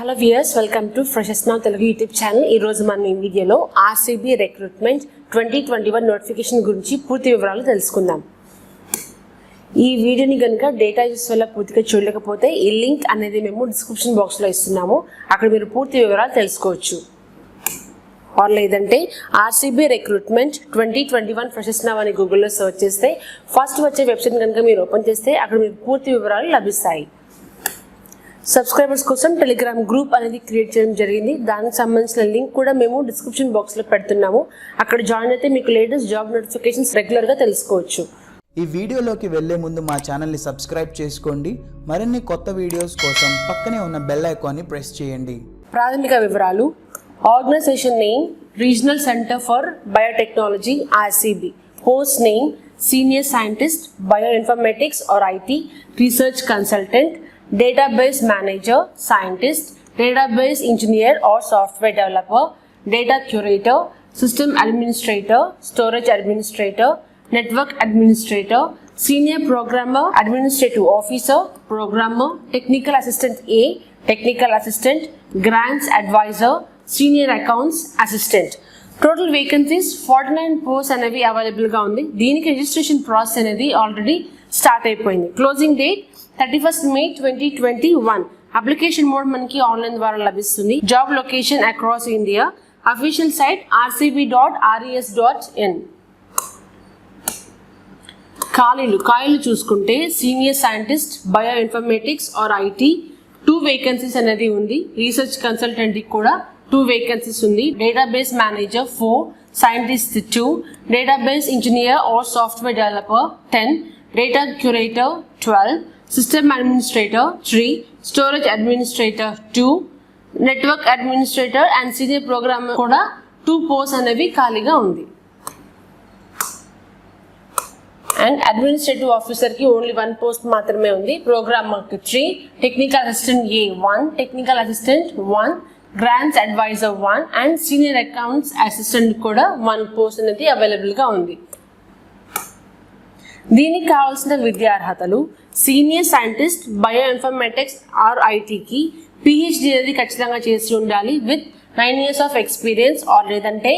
Hello viewers, welcome to freshes now Telugu YouTube channel. ఈరోజు మనం ఈ వీడియోలో ఆర్సీబీ రిక్రూట్మెంట్ 2021 నోటిఫికేషన్ గురించి పూర్తి వివరాలు తెలుసుకుందాం. ఈ వీడియోని కనుక డేటా యూస్ వల్ల పూర్తిగా చూడలేకపోతే ఈ లింక్ అనేది మేము డిస్క్రిప్షన్ బాక్స్లో ఇస్తున్నాము, అక్కడ మీరు పూర్తి వివరాలు తెలుసుకోవచ్చు. ఆర్ లేదంటే ఆర్సీబీ రిక్రూట్మెంట్ 2021 ఫ్రెషెస్ నౌ అని గూగుల్లో సెర్చ్ చేస్తే ఫస్ట్ వచ్చే వెబ్సైట్ కనుక మీరు ఓపెన్ చేస్తే అక్కడ మీకు పూర్తి వివరాలు లభిస్తాయి. సబ్స్క్రైబర్స్ కోసం టెలిగ్రామ్ గ్రూప్ అనేది క్రియేట్ చేయడం జరిగింది. దానికి సంబంధించిన లింక్ కూడా మేము డిస్క్రిప్షన్ బాక్స్లో పెడుతున్నాము. అక్కడ జాయిన్ అయితే మీకు లేటెస్ట్ జాబ్ నోటిఫికేషన్స్ రెగ్యులర్గా తెలుసుకోవచ్చు. ఈ వీడియోలోకి వెళ్లే ముందు మా ఛానల్ని సబ్స్క్రైబ్ చేసుకోండి. మరిన్ని కొత్త వీడియోస్ కోసం పక్కనే ఉన్న బెల్ ఐకాన్ని ప్రెస్ చేయండి. ప్రాథమిక వివరాలు: organisation name regional centre for biotechnology RCB. Post name senior scientist bioinformatics or IT research consultant. Database manager, scientist, database engineer or software developer, data curator, system administrator, storage administrator, network administrator, senior programmer, administrative officer, programmer, technical assistant A, technical assistant, grants advisor, senior accounts assistant. Total vacancies 49 post అనేవి అవైలబుల్గా ఉంది. దీనికి registration process అనేది already start అయిపోయింది. Closing date 31 May 2021. Application mode మనకి online ద్వారా లభిస్తుంది. Job location across India. Official site rcb.res.in. ఖాళీలు చూసుకుంటే senior scientist bioinformatics or IT 2 vacancies అనేది ఉంది. రీసెర్చ్ కన్సల్టెంట్ కూడా 2 వేకెన్సీస్ ఉంది. Database manager 4, scientist 2, database engineer or software developer 10, data curator 12, system administrator 3, storage administrator 2, network administrator and senior programmer కూడా 2 post అనేవి ఖాళీగా ఉంది. అండ్ అడ్మినిస్ట్రేటివ్ ఆఫీసర్ కి only 1 post మాత్రమే ఉంది. ప్రోగ్రామర్ కి 3, technical assistant A 1, technical assistant 1, grants advisor 1 and senior accounts assistant కూడా 1 post అనేది అవైలబుల్గా ఉంది. దీనికి కావాల్సిన విద్యార్హతలు: senior scientist bioinformatics or ఐటీకి పిహెచ్డి అనేది ఖచ్చితంగా చేసి ఉండాలి with 9 years of experience, or లేదంటే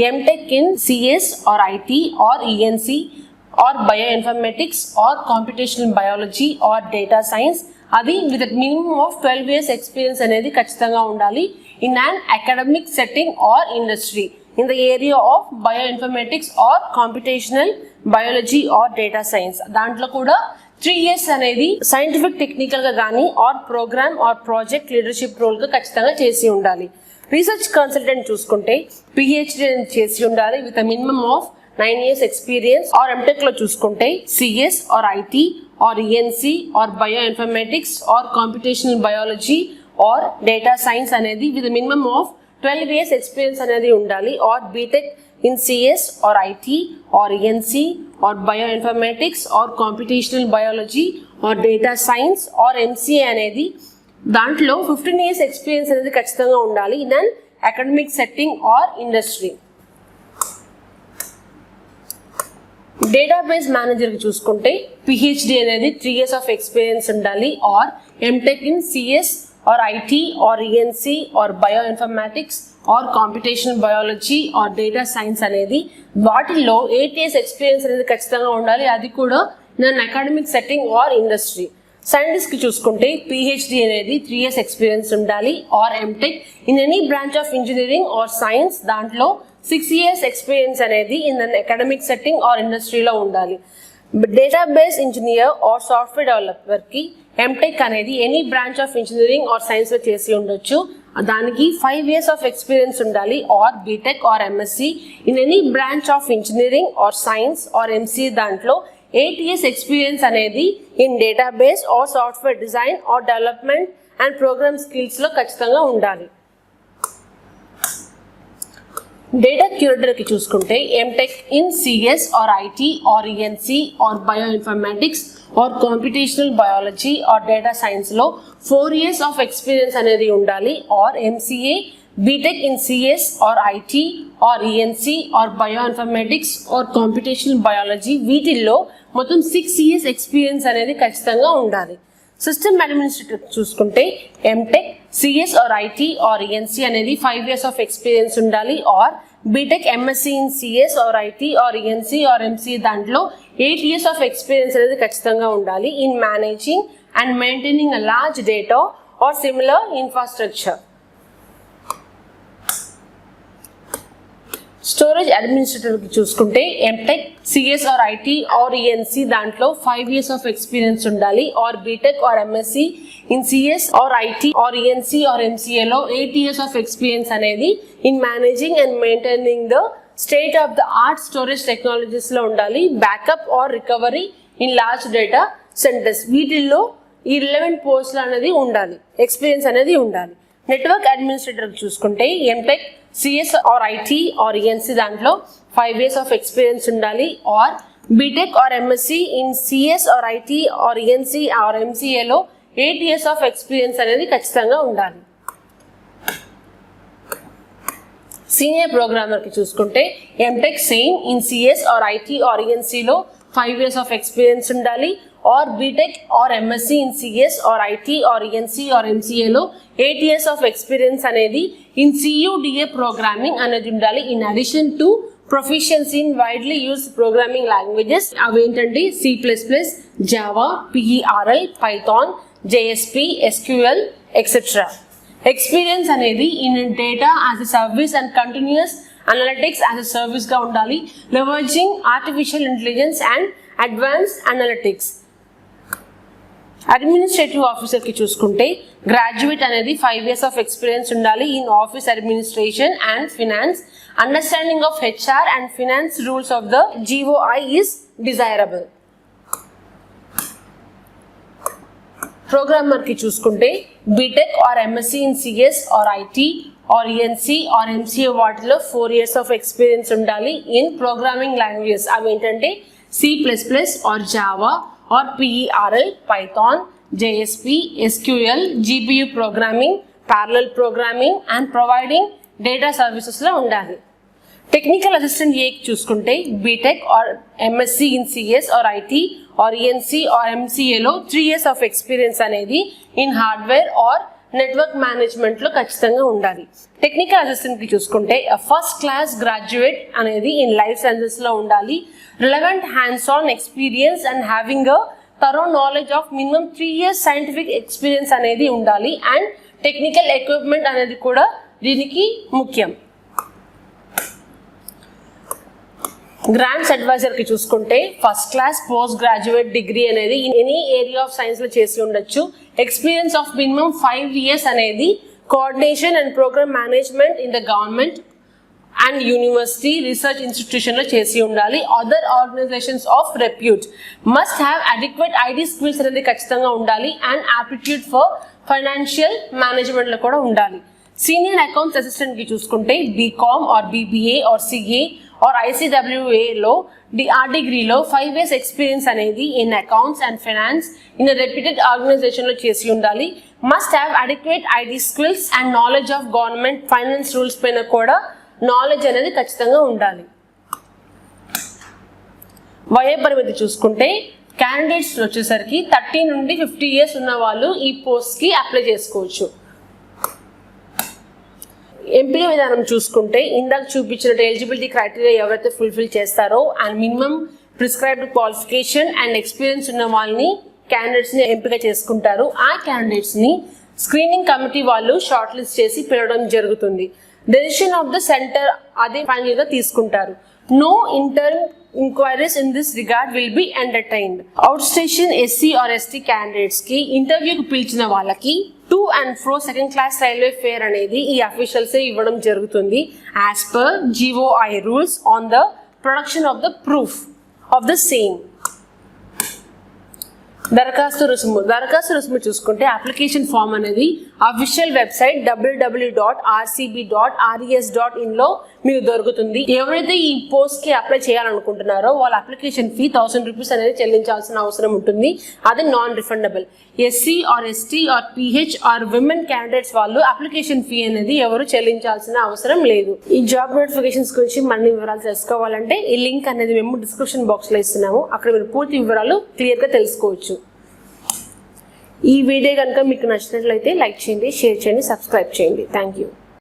MTech in CS or IT or ENC or bioinformatics or computational biology or data science, అది with minimum of 12 years experience అనేది ఖచ్చితంగా ఉండాలి in an academic setting or industry in the area of bioinformatics or computational biology or data science. దాంట్లో కూడా 3 years అనేది scientific టెక్నికల్గా కానీ or program or project leadership రోల్గా ఖచ్చితంగా చేసి ఉండాలి. రీసెర్చ్ కన్సల్టెంట్ చూసుకుంటే పిహెచ్డి చేసి ఉండాలి with minimum of 9 years experience. Or ఎంటెక్లో చూసుకుంటే CS or IT or ENC or bioinformatics or computational biology or data science అనేది with minimum of 12 years experience అనేది ఉండాలి. Or BTech in CS or IT or ENC or bioinformatics or computational biology or data science or MCA అనేది దాంట్లో 15 years experience అనేది ఖచ్చితంగా ఉండాలి in an academic setting or industry. Database మేనేజర్కి చూసుకుంటే PhD అనేది 3 years ఆఫ్ ఎక్స్పీరియన్స్ ఉండాలి. Or MTech in CS or IT or ENC or bioinformatics or computational biology or data science అనేది వాటిల్లో 8 years ఎక్స్పీరియన్స్ అనేది ఖచ్చితంగా ఉండాలి, అది కూడా నేను అకాడమిక్ సెట్టింగ్ ఆర్ ఇండస్ట్రీ. సైంటిస్ట్కి చూసుకుంటే పిహెచ్డి అనేది 3 years ఎక్స్పీరియన్స్ ఉండాలి. Or MTech in any branch of engineering or science దాంట్లో 6 years ఎక్స్పీరియన్స్ అనేది in an academic setting or ఇండస్ట్రీలో ఉండాలి. డేటాబేస్ ఇంజనీర్ ఆర్ సాఫ్ట్వేర్ డెవలపర్కి ఎంటెక్ అనేది any branch of engineering or సైన్స్లో చేసి ఉండొచ్చు, దానికి 5 years ఆఫ్ ఎక్స్పీరియన్స్ ఉండాలి. Or BTech or MSc in any branch of engineering or science are MC దాంట్లో 8 years ఎక్స్పీరియన్స్ అనేది in database or software design or development and program స్కిల్స్లో ఖచ్చితంగా ఉండాలి. డేటా క్యూరేటర్కి చూసుకుంటే MTech in CS or IT or ENC or bioinformatics or computational biology or data సైన్స్లో 4 years of experience అనేది ఉండాలి. Or MCA BTech in CS or IT or ENC or bioinformatics or computational biology వీటిల్లో మొత్తం 6 years experience అనేది ఖచ్చితంగా ఉండాలి. System administrator చూసుకుంటే MTech CS or IT or ENC అనేది 5 years of experience ఉండాలి. Or BTech MSc in CS or IT or ENC or MC దాంట్లో 8 years of experience అనేది ఖచ్చితంగా ఉండాలి in managing and maintaining a large data or similar infrastructure. Storage అడ్మినిస్ట్రేటర్కి చూసుకుంటే MTech CS or IT or ENC దాంట్లో 5 years of experience ఉండాలి. Or BTech or MSc in CS or IT or ENC or ఎంసీఏలో 8 years of experience అనేది in managing and maintaining the state of the art storage టెక్నాలజీస్లో ఉండాలి. Backup or recovery in large data centres వీటిల్లో ఈ relevant పోస్టులు అనేది ఉండాలి, experience అనేది ఉండాలి. నెట్వర్క్ అడ్మినిస్ట్రేటర్ చూసుకుంటే MTech CS or IT or ENC దాంట్లో 5 years of experience ఉండాలి. Or BTech or MSc in CS or IT or ENC or ఎంసీఏలో 8 years of experience అనేది ఖచ్చితంగా ఉండాలి. సీనియర్ ప్రోగ్రామర్కి చూసుకుంటే MTech same in CS or IT or ఈఎన్సీలో 5 years of experience ఉండాలి. Or BTech or MSc in CS or IT or ENC or ఎంసీఏలో 8 years of experience అనేది ఇన్ సియుడిఏ ప్రోగ్రామింగ్ అనేది ఉండాలి. In addition to proficiency in widely used programming languages అవి ఏంటంటే C++, Java, PERL, Python, JSP, SQL, etc. Experience అనేది in data as a service and continuous analytics as a service గా ఉండాలి. Leveraging artificial intelligence and advanced analytics. Administrative ఆఫీసర్కి చూసుకుంటే graduate అనేది 5 years of experience ఉండాలి in office administration and finance. Understanding of HR and finance rules of the GOI is desirable. ప్రోగ్రామర్కి చూసుకుంటే BTech or MSc in CS or IT or ENC or MCA వాటిలో 4 years of experience ఉండాలి in programming languages అవి ఏంటంటే C++ ఆర్ Java or PERL, Python, JSP, SQL, GPU programming, parallel programming and providing data సర్వీసెస్లో ఉండాలి. Technical assistant ఏకి చూసుకుంటే BTech or MSc in CS or IT or ENC or ఎంసీఏలో 3 years of experience అనేది in hardware or network మేనేజ్మెంట్లో ఖచ్చితంగా ఉండాలి. Technical అసిస్టెంట్కి చూసుకుంటే ఫస్ట్ క్లాస్ గ్రాడ్యుయేట్ అనేది ఇన్ లైఫ్ సైన్సెస్లో ఉండాలి. Relevant hands on experience and having a thorough knowledge of minimum 3 years scientific experience అనేది ఉండాలి. అండ్ టెక్నికల్ ఎక్విప్మెంట్ అనేది కూడా దీనికి ముఖ్యం. గ్రాంట్స్ అడ్వైజర్కి చూసుకుంటే first class post graduate degree అనేది ఎనీ ఏరియా ఆఫ్ సైన్స్లో చేసి ఉండొచ్చు. ఎక్స్పీరియన్స్ ఆఫ్ మినిమం 5 years అనేది coordination and program management in the government and university research ఇన్స్టిట్యూషన్లో చేసి ఉండాలి. Other organisations of repute must have adequate IT skills అనేది ఖచ్చితంగా ఉండాలి. అండ్ ఆప్టిట్యూడ్ ఫర్ ఫైనాన్షియల్ మేనేజ్మెంట్లో కూడా ఉండాలి. సీనియర్ అకౌంట్స్ అసిస్టెంట్కి చూసుకుంటే BCom or BBA or CA or ICWAలో ఆ డిగ్రీలో 5 years ఎక్స్పీరియన్స్ అనేది in accounts and finance in reputed ఆర్గనైజేషన్లో చేసి ఉండాలి. Must have adequate IT skills and knowledge of government finance rules పైన కూడా నాలెడ్జ్ అనేది ఖచ్చితంగా ఉండాలి. వయోపరిమితి చూసుకుంటే క్యాండిడేట్స్ వచ్చేసరికి 30 నుండి 50 years ఉన్న వాళ్ళు ఈ పోస్ట్కి అప్లై చేసుకోవచ్చు. ఎంపిక విధానం చూసుకుంటే ఇందాక చూపించిన ఎలిజిబిలిటీ క్రైటీరియా ఎవరైతే ఫుల్ఫిల్ చేస్తారో and minimum prescribed qualification and experience ఉన్న వాళ్ళని క్యాండిడేట్స్ని ఎంపిక చేసుకుంటారు. ఆ క్యాండిడేట్స్ని స్క్రీనింగ్ కమిటీ వాళ్ళు షార్ట్ లిస్ట్ చేసి పిలవడం జరుగుతుంది. డెసిషన్ ఆఫ్ ద సెంటర్ అదే ఫైనల్గా తీసుకుంటారు. No intern inquiries in this regard will be entertained. Outstation SC or ST candidates ki interview ku pilchina vallaki to and fro second class railway fare anedi ee officials ivvadam jarugutundi as per GOI rules on the production of the proof of the same. దరఖాస్తు రుసుము చూసుకుంటే application form అనేది official website www.rcb.res.in లో మీకు దొరుకుతుంది. ఎవరైతే ఈ post కి అప్లై చేయాలనుకుంటున్నారో వాళ్ళ అప్లికేషన్ ఫీ 1000 రూపీస్ అనేది చెల్లించాల్సిన అవసరం ఉంటుంది. అది non refundable. SC or ST or PH or women candidates వాళ్ళు అప్లికేషన్ ఫీ అనేది ఎవరు చెల్లించాల్సిన అవసరం లేదు. ఈ జాబ్ నోటిఫికేషన్స్ గురించి మరిన్ని వివరాలు తెలుసుకోవాలంటే ఈ లింక్ అనేది మేము డిస్క్రిప్షన్ బాక్స్ లో ఇస్తున్నాము. అక్కడ మీరు పూర్తి వివరాలు క్లియర్ గా తెలుసుకోవచ్చు. ఈ వీడియో కనుక మీకు నచ్చినట్లయితే లైక్ చేయండి, షేర్ చేయండి, సబ్స్క్రైబ్ చేయండి. Thank you.